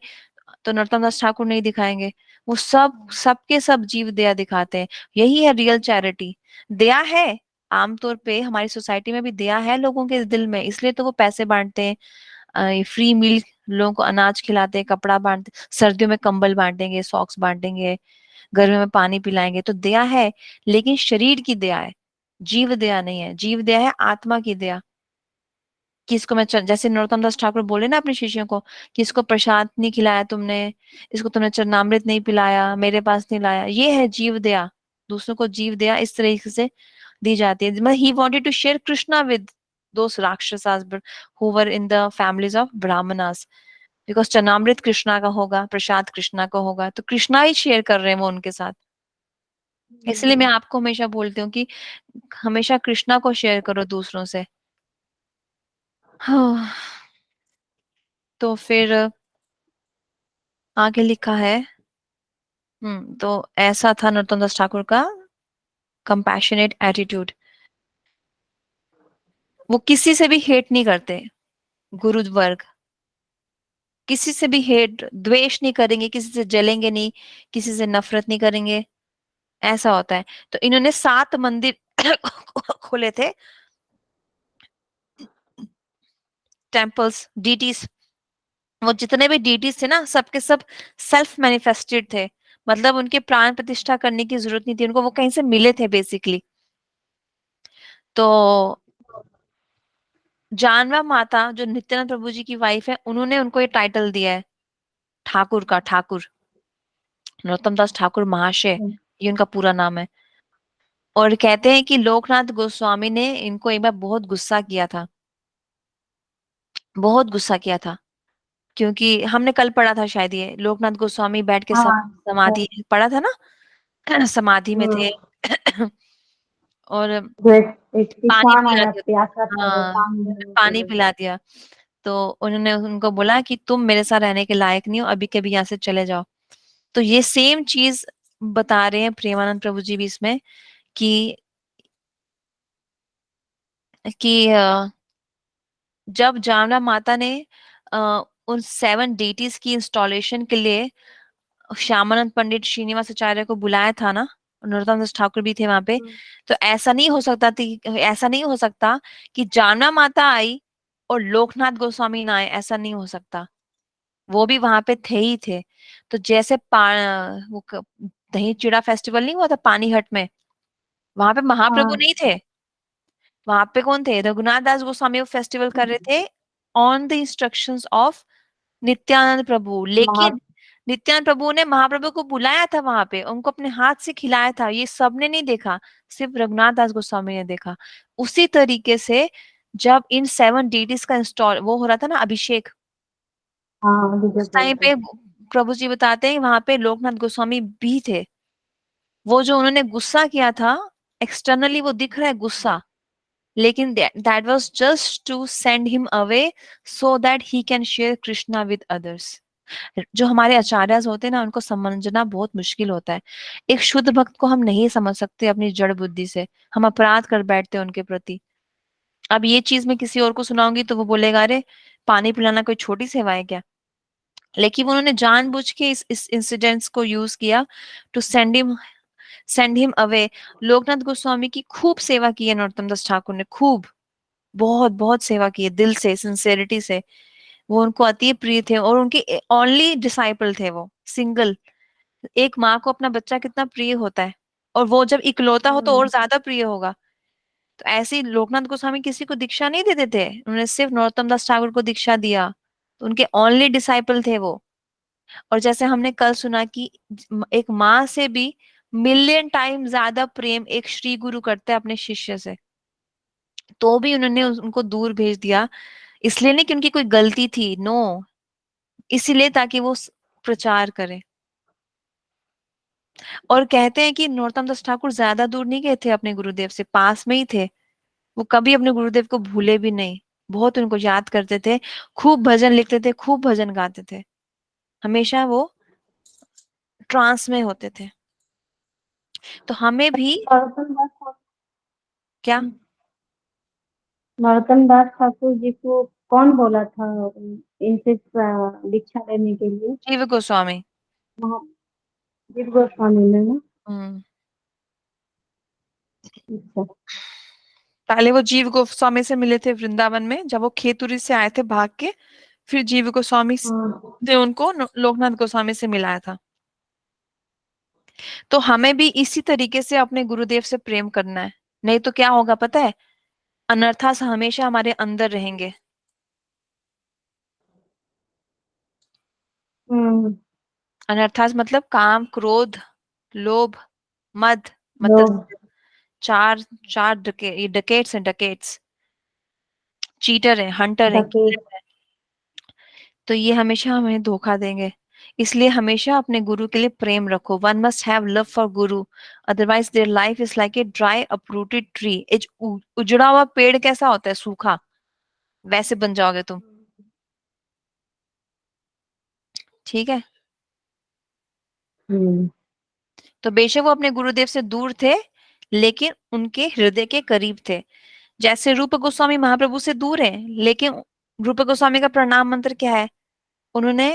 तो नरोत्तम दास ठाकुर नहीं दिखाएंगे। वो सब सबके सब जीव दया दिखाते हैं। यही है रियल चैरिटी। दया है, आमतौर पे हमारी सोसाइटी में भी दया है लोगों के दिल में, इसलिए तो वो पैसे बांटते हैं, फ्री मील, लोगों को अनाज खिलाते हैं, कपड़ा बांटते, सर्दियों में कंबल बांटेंगे, सॉक्स बांटेंगे, गर्मी में पानी पिलाएंगे। तो दया है, लेकिन शरीर की दया है, जीव दया नहीं है। जीव दया है आत्मा की दया, कि इसको जैसे नरोत्तम दास ठाकुर बोले ना अपने शिष्यों को, कि इसको प्रसाद नहीं खिलाया तुमने, इसको तुमने चरणामृत नहीं पिलाया, मेरे पास नहीं लाया, ये है जीव दया। दूसरों को जीव दया इस तरीके से दी जाती है। मतलब he wanted to share Krishna with those rakshasas who were in the families of Brahmanas, because charanamrit Krishna का होगा, प्रसाद कृष्णा का होगा, तो कृष्णा ही शेयर कर रहे हैं वो उनके साथ। इसलिए मैं आपको हमेशा बोलती हूँ कि हमेशा कृष्णा को शेयर करो दूसरों से। हाँ, तो फिर आगे लिखा है, तो ऐसा था नरोत्तम दास ठाकुर का कंपैशनेट एटीट्यूड। वो किसी से भी हेट नहीं करते, गुरु वर्ग किसी से भी हेट द्वेष नहीं करेंगे, किसी से जलेंगे नहीं, किसी से नफरत नहीं करेंगे, ऐसा होता है। तो इन्होंने 7 मंदिर खोले थे, टेम्पल्स, डीटीज। वो जितने भी डीटीज थे ना, सबके सब सेल्फ मैनिफेस्टेड थे, मतलब उनके प्राण प्रतिष्ठा करने की जरूरत नहीं थी उनको, वो कहीं से मिले थे बेसिकली। तो जानवा माता जो नित्यानंद प्रभु जी की वाइफ है, उन्होंने उनको ये टाइटल दिया है ठाकुर का, ठाकुर नरोत्तम दास ठाकुर महाशय, ये उनका पूरा नाम है। और कहते हैं कि लोकनाथ गोस्वामी ने इनको एक बार बहुत गुस्सा किया था, बहुत गुस्सा किया था, क्योंकि हमने कल पढ़ा था शायद, ये लोकनाथ गोस्वामी बैठ के हाँ, समाधि पढ़ा था ना, समाधि में थे। हम्म, और जो एक पानी किसान पिला आया, दिया, प्यासा था, वो हाँ पानी देने के पानी लिए। पिला दिया। तो उन्होंने उनको बोला कि तुम मेरे साथ रहने के लायक नहीं हो, अभी के अभी यहाँ से चले जाओ। तो ये सेम चीज बता रहे हैं प्रेमानंद प्रभु जी भी इसमें, कि जब जामला माता ने उन 7 डेटीज की इंस्टॉलेशन के लिए श्यामानंद पंडित श्रीनिवास आचार्य को बुलाया था ना, नरोत्तम दास ठाकुर भी थे वहां पे। तो ऐसा नहीं हो सकता कि जामना माता आई और लोकनाथ गोस्वामी ना आए, ऐसा नहीं हो सकता। वो भी वहां पे थे ही थे। तो जैसे दही चिड़ा फेस्टिवल नहीं हुआ था पानीहट में, वहां पे महाप्रभु हाँ, नहीं थे, वहां पे कौन थे? रघुनाथ दास गोस्वामी वो फेस्टिवल कर रहे थे on the instructions of Nityananda Prabhu. महा लेकिन नित्यानंद प्रभु ने महाप्रभु को बुलाया था वहां पे, उनको अपने हाथ से खिलाया था, ये सबने नहीं देखा, सिर्फ रघुनाथ दास गोस्वामी ने देखा। उसी तरीके से जब इन 7 डीटीज का इंस्टॉल वो हो रहा था ना, अभिषेक, हाँ, विजय उस टाइम बोलते पे हैं। प्रभु जी बताते हैं वहां पे लोकनाथ गोस्वामी भी थे। वो जो उन्होंने गुस्सा किया था, एक्सटर्नली वो दिख रहा है गुस्सा, लेकिन that was just to send him away so that he can share Krishna with others. जो हमारे आचार्य होते हैं ना, उनको समझना बहुत मुश्किल होता है। एक शुद्ध भक्त को हम नहीं समझ सकते अपनी जड़ बुद्धि से, हम अपराध कर बैठते हैं उनके प्रति। अब ये चीज मैं किसी और को सुनाऊंगी तो वो बोलेगा अरे पानी पिलाना कोई छोटी सेवा है क्या। लेकिन उन्होंने जानबूझ के इस इंसिडेंट्स को यूज किया to send him away. Lokanath Goswami की खूब सेवा की है नरोत्तम दास ठाकुर ने, खूब, बहुत बहुत सेवा की है, दिल से, सिंसेरिटी से। वो उनको अति प्रिय थे और उनके ओनली डिसाइपल थे वो, सिंगल। एक माँ को अपना बच्चा कितना प्रिय होता है, और वो जब इकलौता हो तो और ज्यादा प्रिय होगा। तो ऐसे ही लोकनाथ गोस्वामी किसी को दीक्षा नहीं देते थे, उन्होंने सिर्फ नरोत्तम दास ठाकुर को दीक्षा दिया, तो उनके ओनली डिसाइपल थे वो। और जैसे हमने कल सुना कि एक माँ से भी मिलियन टाइम ज्यादा प्रेम एक श्री गुरु करते हैं अपने शिष्य से, तो भी उन्होंने उनको दूर भेज दिया। इसलिए नहीं कि उनकी कोई गलती थी, नो, इसीलिए ताकि वो प्रचार करे। और कहते हैं कि नरोत्तम दास ठाकुर ज्यादा दूर नहीं गए थे अपने गुरुदेव से, पास में ही थे। वो कभी अपने गुरुदेव को भूले भी नहीं, बहुत उनको याद करते थे, खूब भजन लिखते थे, खूब भजन गाते थे, हमेशा वो ट्रांस में होते थे। तो हमें भी नरोत्तम दास क्या, ठाकुर, नरोत्तम दास ठाकुर जी को कौन बोला था इनसे दीक्षा लेने के लिए? जीव गोस्वामी। महावीर गोस्वामी ने ना? हम्म। अच्छा। पहले वो जीव गोस्वामी से मिले थे वृंदावन में, जब वो खेतुरी से आए थे भाग के, फिर जीव गोस्वामी हाँ। ने उनको लोकनाथ गोस्वामी से मिलाया था। तो हमें भी इसी तरीके से अपने गुरुदेव से प्रेम करना है, नहीं तो क्या होगा पता है, अनर्थास हमेशा हमारे अंदर रहेंगे। हम्म। अनर्थास मतलब काम, क्रोध, लोभ, मद, लोग। मत्सर्य, चार चार ये डकेट्स हैं, डकेट्स, चीटर हैं, हंटर हैं, डकैत। किलर हैं। तो ये हमेशा हमें धोखा देंगे। इसलिए हमेशा अपने गुरु के लिए प्रेम रखो। One must have love for guru, otherwise their life is like a dry uprooted tree. उजड़ा हुआ पेड़ कैसा होता है, सूखा, वैसे बन जाओगे तुम। ठीक है। हम्म। तो बेशक वो अपने गुरुदेव से दूर थे, लेकिन उनके हृदय के करीब थे। जैसे रूप गोस्वामी महाप्रभु से दूर है, लेकिन रूप गोस्वामी का प्रणाम मंत्र क्या है, उन्होंने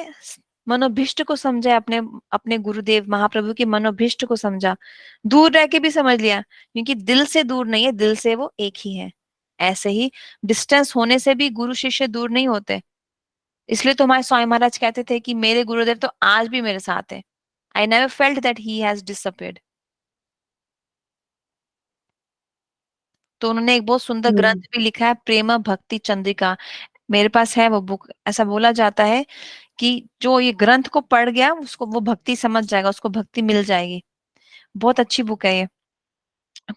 मनोभिष्ट को समझा, अपने अपने गुरुदेव महाप्रभु की मनोभिष्ट को समझा, दूर रह के भी समझ लिया, क्योंकि दिल से दूर नहीं है, दिल से वो एक ही है। ऐसे ही डिस्टेंस होने से भी गुरु शिष्य दूर नहीं होते। इसलिए तो हमारे स्वामी महाराज कहते थे कि मेरे गुरुदेव तो आज भी मेरे साथ है, I never felt that he has disappeared. तो उन्होंने एक बहुत सुंदर ग्रंथ हम्म। भी लिखा है, प्रेम भक्ति चंद्रिका, मेरे पास है वो बुक। ऐसा बोला जाता है कि जो ये ग्रंथ को पढ़ गया उसको वो भक्ति समझ जाएगा, उसको भक्ति मिल जाएगी। बहुत अच्छी बुक है ये।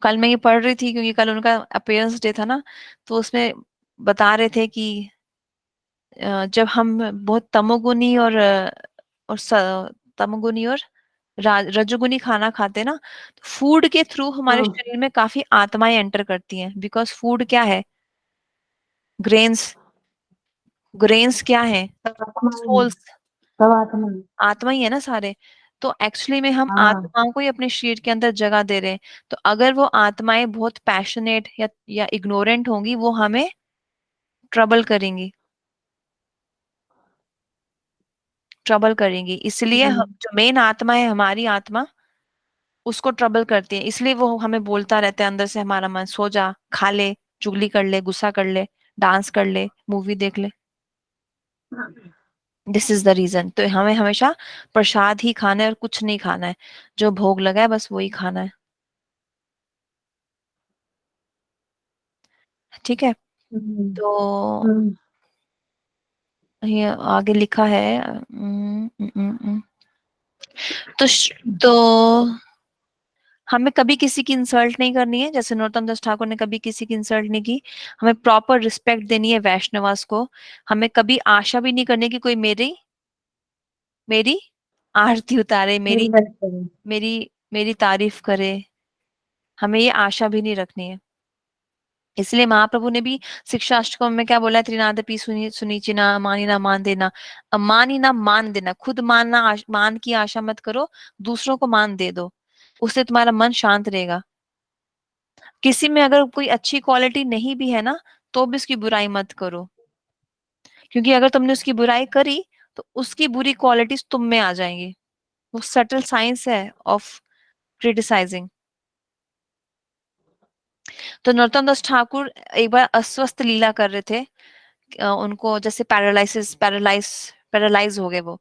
कल मैं ये पढ़ रही थी क्योंकि कल उनका अपीयरेंस डे था ना, तो उसमें बता रहे थे कि जब हम बहुत तमोगुनी और तमोगुनी और रजोगुनी खाना खाते हैं ना, तो फूड के थ्रू हमारे हाँ। शरीर में काफी आत्माएं एंटर करती हैं, बिकॉज फूड क्या है, ग्रेन्स, ग्रेन्स क्या है, सब आत्माएं हैं। सोल्स, सब आत्माएं। आत्मा ही है ना सारे। तो एक्चुअली में हम हाँ। आत्माओं को ही अपने शरीर के अंदर जगह दे रहे हैं। तो अगर वो आत्माएं बहुत पैशनेट या इग्नोरेंट होंगी, वो हमें ट्रबल करेंगी, ट्रबल करेंगी। इसलिए हम्म। जो मेन आत्मा है, हमारी आत्मा, उसको ट्रबल करती है, इसलिए वो हमें बोलता रहता है अंदर से, हमारा मन, सो जा, खा ले, चुगली कर ले, गुस्सा कर ले, डांस कर ले, मूवी देख ले। This is the reason. तो हमें हमेशा प्रसाद ही खाना है और कुछ नहीं खाना है, जो भोग लगा है बस वही खाना है। ठीक है। हम्म। तो हम्म। ये आगे लिखा है, तो तो हमें कभी किसी की इंसल्ट नहीं करनी है, जैसे नरोत्तम दास ठाकुर ने कभी किसी की इंसल्ट नहीं की। हमें प्रॉपर रिस्पेक्ट देनी है वैष्णवास को। हमें कभी आशा भी नहीं करनी कि कोई मेरी मेरी आरती उतारे, फिर मेरी बैठ करें। मेरी मेरी तारीफ करे, हमें ये आशा भी नहीं रखनी है। इसलिए महाप्रभु ने भी शिक्षा अष्टकम में क्या बोला है, त्रिनादपि सुनीचिना मानी ना मान देना। अब मानी ना मान देना, खुद मानना मान की आशा मत करो, दूसरों को मान दे दो, उससे तुम्हारा मन शांत रहेगा। किसी में अगर कोई अच्छी क्वालिटी नहीं भी है ना, तो भी उसकी बुराई मत करो, क्योंकि अगर तुमने उसकी बुराई करी तो उसकी बुरी क्वालिटीज तुम में आ जाएंगी। वो सटल साइंस है ऑफ क्रिटिसाइजिंग। तो नरोत्तम दास ठाकुर एक बार अस्वस्थ लीला कर रहे थे, उनको जैसे पैरालाइज हो गए वो।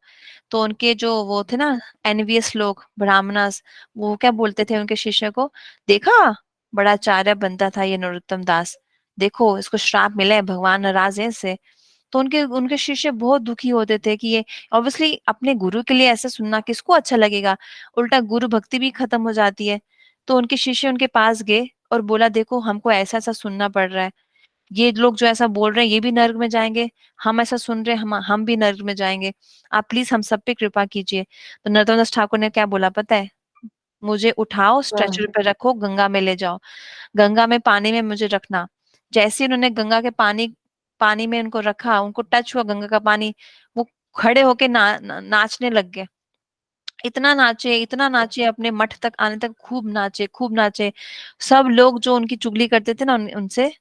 तो उनके जो वो थे ना, एनवियस लोग, ब्राह्मणस, वो क्या बोलते थे उनके शिष्य को, देखा बड़ा आचार्य बनता था ये नरोत्तम दास, देखो इसको श्राप मिला है, भगवान नाराज है इससे। तो उनके उनके शिष्य बहुत दुखी होते थे कि ये ऑब्वियसली अपने गुरु के लिए ऐसा सुनना किसको अच्छा लगेगा, उल्टा गुरु भक्ति भी खत्म हो जाती है। तो उनके शिष्य उनके पास गए और बोला, देखो हमको ऐसा ऐसा सुनना पड़ रहा है, ये लोग जो ऐसा बोल रहे हैं ये भी नर्क में जाएंगे, हम ऐसा सुन रहे हैं हम भी नर्क में जाएंगे, आप प्लीज हम सब पे कृपा कीजिए। तो नरोत्तम दास ठाकुर ने क्या बोला पता है, मुझे उठाओ, स्ट्रेचर हाँ। पे रखो, गंगा में ले जाओ, गंगा में पानी में मुझे रखना। जैसे ही उन्होंने गंगा के पानी पानी में उनको रखा, उनको टच हुआ गंगा का पानी, वो खड़े होके नाचने लग गए। इतना नाचे, अपने मठ तक आने तक खूब नाचे, खूब नाचे। सब लोग जो उनकी चुगली करते थे ना, उनसे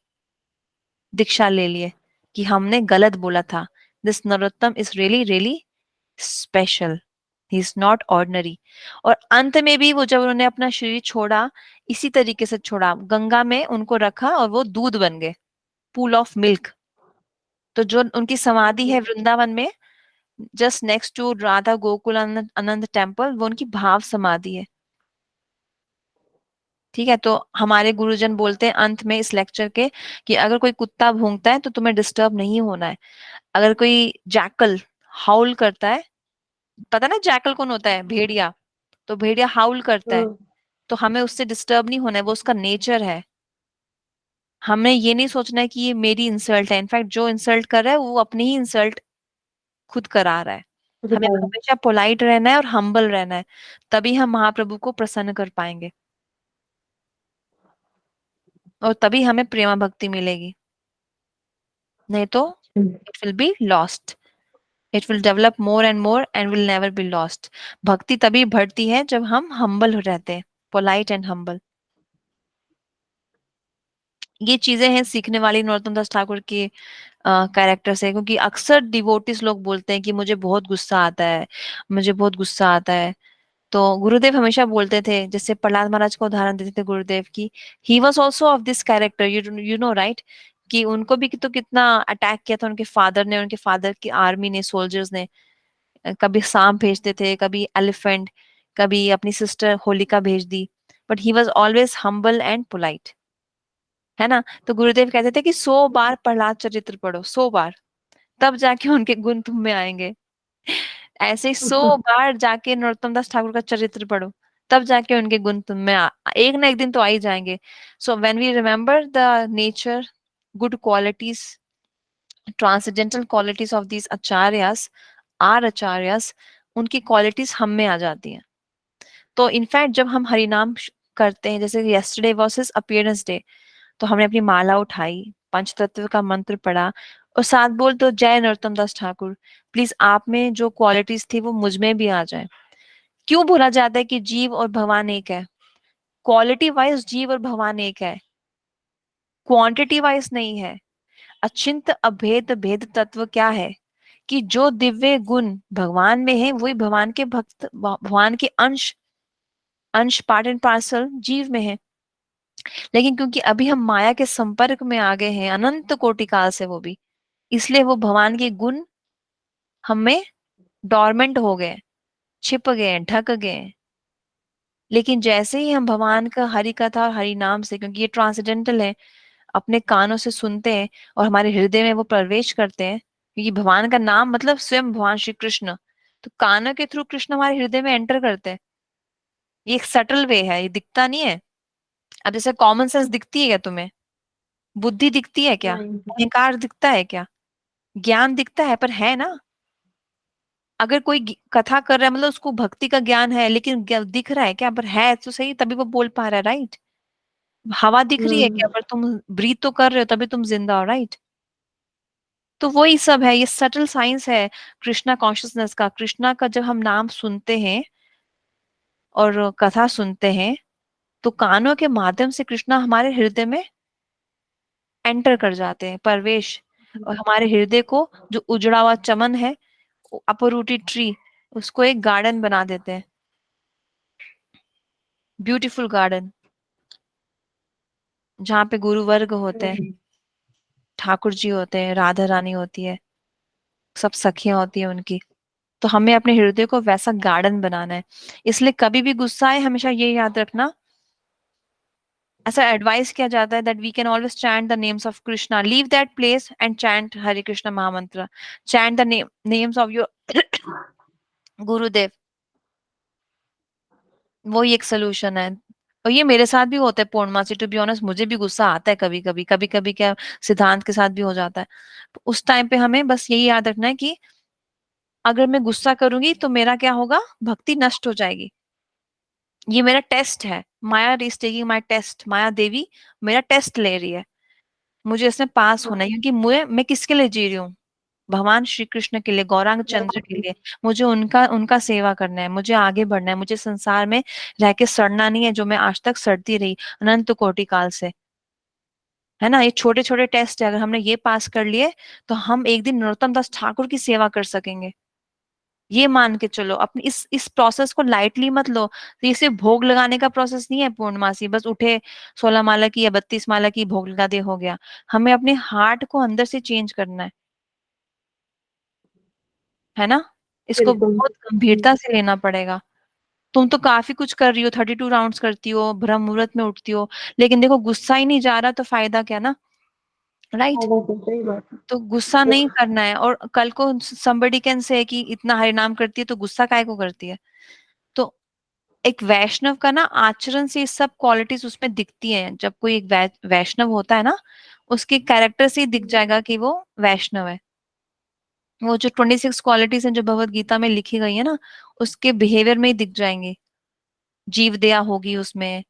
दीक्षा ले लिए कि हमने गलत बोला था, this Narottam is really really special, he is not ordinary. और अंत में भी वो जब उन्होंने अपना शरीर छोड़ा, इसी तरीके से छोड़ा, गंगा में उनको रखा और वो दूध बन गए, पूल ऑफ मिल्क। तो जो उनकी समाधि है वृंदावन में, just next to Radha Gokul Anand temple, वो उनकी भाव समाधि है। ठीक है, तो हमारे गुरुजन बोलते हैं अंत में इस लेक्चर के कि अगर कोई कुत्ता भौंकता है तो तुम्हें डिस्टर्ब नहीं होना है। अगर कोई जैकल हाउल करता है, पता ना जैकल कौन होता है, भेड़िया, तो भेड़िया हाउल करता है, हम्म। तो हमें उससे डिस्टर्ब नहीं होना है, वो उसका नेचर है। हमें ये नहीं सोचना है कि ये मेरी इंसल्ट है, इनफैक्ट जो इंसल्ट कर रहा है वो अपनी ही इंसल्ट खुद करा रहा है। हमें बताइए। हमेशा पोलाइट रहना है और हम्बल रहना है, तभी हम महाप्रभु को प्रसन्न कर पाएंगे, और तभी हमें प्रेमा भक्ति मिलेगी, नहीं तो it will be lost. It will develop more and more and will never be lost. भक्ति तभी बढ़ती है जब हम हम्बल रहते हैं, पोलाइट एंड हम्बल। ये चीजें हैं सीखने वाली नरोत्तम दास ठाकुर के कैरेक्टर से, क्योंकि अक्सर डिवोटिस लोग बोलते हैं कि मुझे बहुत गुस्सा आता है, मुझे बहुत गुस्सा आता है। तो गुरुदेव हमेशा बोलते थे, जैसे प्रहलाद महाराज का उदाहरण देते थे गुरुदेव की, he was also of this character, you know right, कि उनको भी तो कितना अटैक किया था उनके फादर ने, उनके फादर की आर्मी ने, सोल्जर्स ने। कभी सांप भेजते थे, कभी एलिफेंट, कभी अपनी सिस्टर होलिका भेज दी, but he was always humble and polite, है ना। तो गुरुदेव कहते थे कि 100 बार प्रहलाद चरित्र पढ़ो, 100 बार, तब जाके उनके गुण तुम में आएंगे। ऐसे ही 100 बार जाके नरोत्तम दास ठाकुर का चरित्र पढ़ो, तब जाके उनके गुण तुम में एक ना एक दिन तो आ ही जाएंगे। So when we remember the nature, good qualities, transcendental qualities of these acharyas, our acharyas, उनकी क्वालिटीज हम में आ जाती हैं। तो इनफैक्ट जब हम हरिनाम करते हैं, जैसे yesterday was his appearance day, तो हमने अपनी माला उठाई, पंचतत्व का मंत्र पढ़ा, और साथ बोल तो जय नरोत्तम दास ठाकुर, प्लीज आप में जो क्वालिटीज थी वो मुझ में भी आ जाए। क्यों बोला जाता है कि जीव और भगवान एक है? क्वालिटी वाइज जीव और भगवान एक है, क्वांटिटी वाइज नहीं है। अचिंत अभेद भेद तत्व क्या है, कि जो दिव्य गुण भगवान में है वही भगवान के भक्त, भगवान के अंश, अंश पार्ट एंड पार्सल जीव में है। लेकिन क्योंकि अभी हम माया के संपर्क में आ गए हैं अनंत कोटि काल से, वो भी इसलिए वो भगवान के गुण हमें डोरमेंट हो गए, छिप गए, ढक गए। लेकिन जैसे ही हम भगवान का हरि कथा और हरि नाम से, क्योंकि ये ट्रांसेंडेंटल है, अपने कानों से सुनते हैं और हमारे हृदय में वो प्रवेश करते हैं, क्योंकि भगवान का नाम मतलब स्वयं भगवान श्री कृष्ण, तो कानों के थ्रू कृष्ण हमारे हृदय में एंटर करते हैं। ये एक सटल वे है, ये दिखता नहीं है। अब जैसे कॉमन सेंस दिखती है क्या तुम्हें, बुद्धि दिखती है क्या, नहीं। अहंकार दिखता है क्या, ज्ञान दिखता है, पर है ना, अगर कोई कथा कर रहा है मतलब उसको भक्ति का ज्ञान है, लेकिन दिख रहा है क्या, पर है तो सही तभी वो बोल पा रहा है, राइट। हवा दिख रही है क्या, पर तुम ब्रीथ तो कर रहे हो तभी तुम जिंदा हो, राइट। तो वही सब है, ये सटल साइंस है कृष्णा कॉन्शियसनेस का। कृष्णा का जब हम नाम सुनते हैं और कथा सुनते हैं, तो कानों के माध्यम से कृष्णा हमारे हृदय में एंटर कर जाते हैं, प्रवेश। और हमारे हृदय को जो उजड़ा हुआ चमन है, अपरूटेड ट्री, उसको एक गार्डन बना देते हैं, ब्यूटीफुल गार्डन, जहाँ पे गुरु वर्ग होते हैं, ठाकुर जी होते हैं, राधा रानी होती है, सब सखियां होती है उनकी। तो हमें अपने हृदय को वैसा गार्डन बनाना है। इसलिए कभी भी गुस्सा आए, हमेशा ये याद रखना, ऐसा एडवाइस किया जाता है that we can always chant the names of Krishna, leave that place and chant Hare Krishna mahamantra, chant the names of your Gurudev. वो ही एक सोल्यूशन है। और ये मेरे साथ भी होता है पूर्णमासी, टू बी ऑनेस्ट, मुझे भी गुस्सा आता है कभी कभी, कभी कभी क्या सिद्धांत के साथ भी हो जाता है। तो उस टाइम पे हमें बस यही याद रखना है कि अगर मैं गुस्सा करूंगी तो मेरा क्या होगा, भक्ति नष्ट हो जाएगी। ये मेरा टेस्ट है, माया इज टेकिंग माई टेस्ट, माया देवी मेरा टेस्ट ले रही है, मुझे इसमें पास होना है, क्योंकि मैं किसके लिए जी रही हूँ, भगवान श्री कृष्ण के लिए, गौरांग चंद्र के लिए। मुझे उनका उनका सेवा करना है, मुझे आगे बढ़ना है, मुझे संसार में रह के सड़ना नहीं है, जो मैं आज तक सड़ती रही अनंत कोटि काल से, है ना। ये छोटे छोटे टेस्ट है, अगर हमने ये पास कर लिए तो हम एक दिन नरोत्तम दास ठाकुर की सेवा कर सकेंगे। ये मान के चलो, अपनी इस प्रोसेस को लाइटली मत लो। तो ये सिर्फ भोग लगाने का प्रोसेस नहीं है पूर्णमासी, बस उठे 16 माला की या 32 माला की भोग लगा दे हो गया। हमें अपने हार्ट को अंदर से चेंज करना है ना। इसको बिल्कुल। बहुत गंभीरता से लेना पड़ेगा। तुम तो काफी कुछ कर रही हो, 32 राउंड्स करती हो, ब्रह्म मुहूर्त में उठती हो, लेकिन देखो गुस्सा ही नहीं जा रहा तो फायदा क्या ना, राइट। सही बात है। तो गुस्सा नहीं करना है। और कल को somebody कैन से कि इतना हरि नाम करती है तो गुस्सा काहे को करती है। तो एक वैष्णव का ना आचरण से ये सब क्वालिटीज उसमें दिखती हैं। जब कोई एक वैष्णव होता है ना, उसके कैरेक्टर से ही दिख जाएगा कि वो वैष्णव है। वो जो 26 क्वालिटीज हैं जो भगवत गीता में लिखी गई है ना, उसके बिहेवियर में ही दिख जाएंगे। जीव दया होगी उसमें,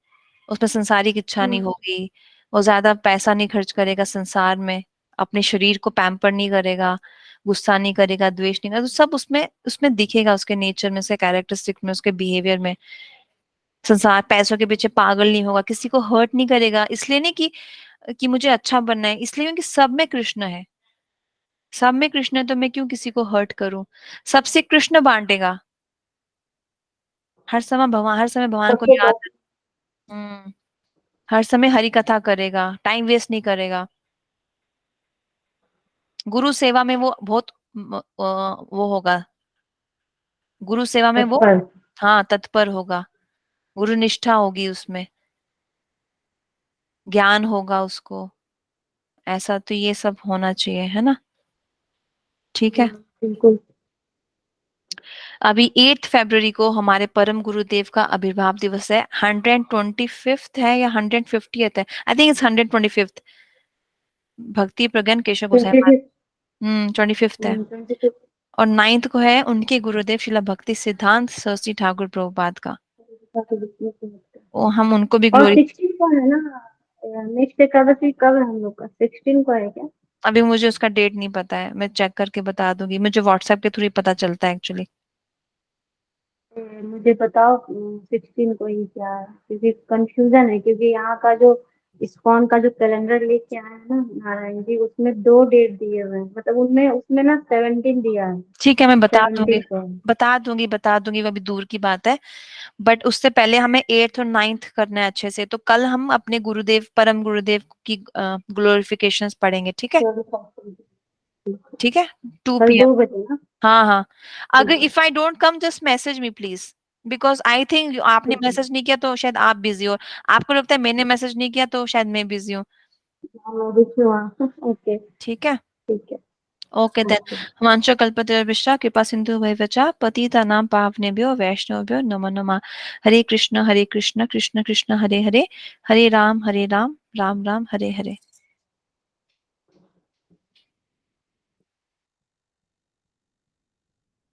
उसमें संसारिक इच्छा नहीं होगी, वो ज्यादा पैसा नहीं खर्च करेगा संसार में, अपने शरीर को पैम्पर नहीं करेगा, गुस्सा नहीं करेगा, द्वेष नहीं करेगा, तो सब उसमें उसमें दिखेगा, उसके नेचर में, उसके कैरेक्टरिस्टिक में, उसके बिहेवियर में। संसार पैसों के पीछे पागल नहीं होगा, किसी को हर्ट नहीं करेगा, इसलिए नहीं कि मुझे अच्छा बनना है, इसलिए क्योंकि सब में कृष्ण है। सब में कृष्ण है तो मैं क्यों किसी को हर्ट करूं। सबसे कृष्ण बांटेगा, हर समय भगवान को सबके याद। पास हम्म। हर समय हरि कथा करेगा, टाइम वेस्ट नहीं करेगा। गुरु सेवा में वो बहुत वो होगा, गुरु सेवा में वो, तत्पर। हाँ, तत्पर होगा। गुरु निष्ठा होगी उसमें, ज्ञान होगा उसको। ऐसा तो ये सब होना चाहिए, है ना। ठीक है। बिल्कुल। अभी 8 फरवरी को हमारे परम गुरुदेव का आविर्भाव दिवस है। 125th है या 150th है, आई थिंक इट्स 125th। भक्ति प्रज्ञान केशव गोसाई महाराज। 25। 25th है। 25। और 9th को है उनके गुरुदेव शिला भक्ति सिद्धांत सरस्वती ठाकुर प्रभुपाद का। वो हम उनको भी और ग्लोरी। 16 को है ना, नेक्स्ट एकादशी कब है हम लोग का, 16 को है क्या? अभी मुझे उसका डेट नहीं पता है, मैं चेक करके बता दूंगी, मुझे व्हाट्सएप के थ्रू ही पता चलता है एक्चुअली। मुझे बताओ 16 को ही क्या है, क्योंकि कंफ्यूजन है, क्योंकि यहाँ का जो इस्कॉन का जो कैलेंडर लेके आए हैं ना नारायण जी, उसमें 2 डेट दिए हुए हैं, मतलब उनमें उसमें ना 17 दिया है। ठीक है, मैं बता दूंगी, 17 को है। बता दूंगी, वो अभी दूर की बात है। बट उससे पहले हमें 8th और 9th करना है अच्छे से। तो कल हम अपने गुरुदेव, परम गुरुदेव की ग्लोरिफिकेशंस पढ़ेंगे, ठीक है। ठीक है, 2 कल PM। 2 बजे ना? हाँ हाँ। अगर ठीक है। If I don't come just message me please, because I think आपने ठीक है। मैसेज नहीं किया तो शायद आप बिजी हो, आपको लगता है मैंने मैसेज नहीं किया तो शायद मैं बिजी हूँ। हाँ, मैं भी छुआ। ओके। ठीक है। ठीक है। Okay then. ओके। हिमांशु कल्पतरुभ्यश्च कृपा सिंधु भैवच पतितानां पावनेभ्यो वैष्णवेभ्यो नमो नमः। हरे कृष्ण कृष्ण कृष्ण हरे हरे, हरे राम राम राम हरे हरे।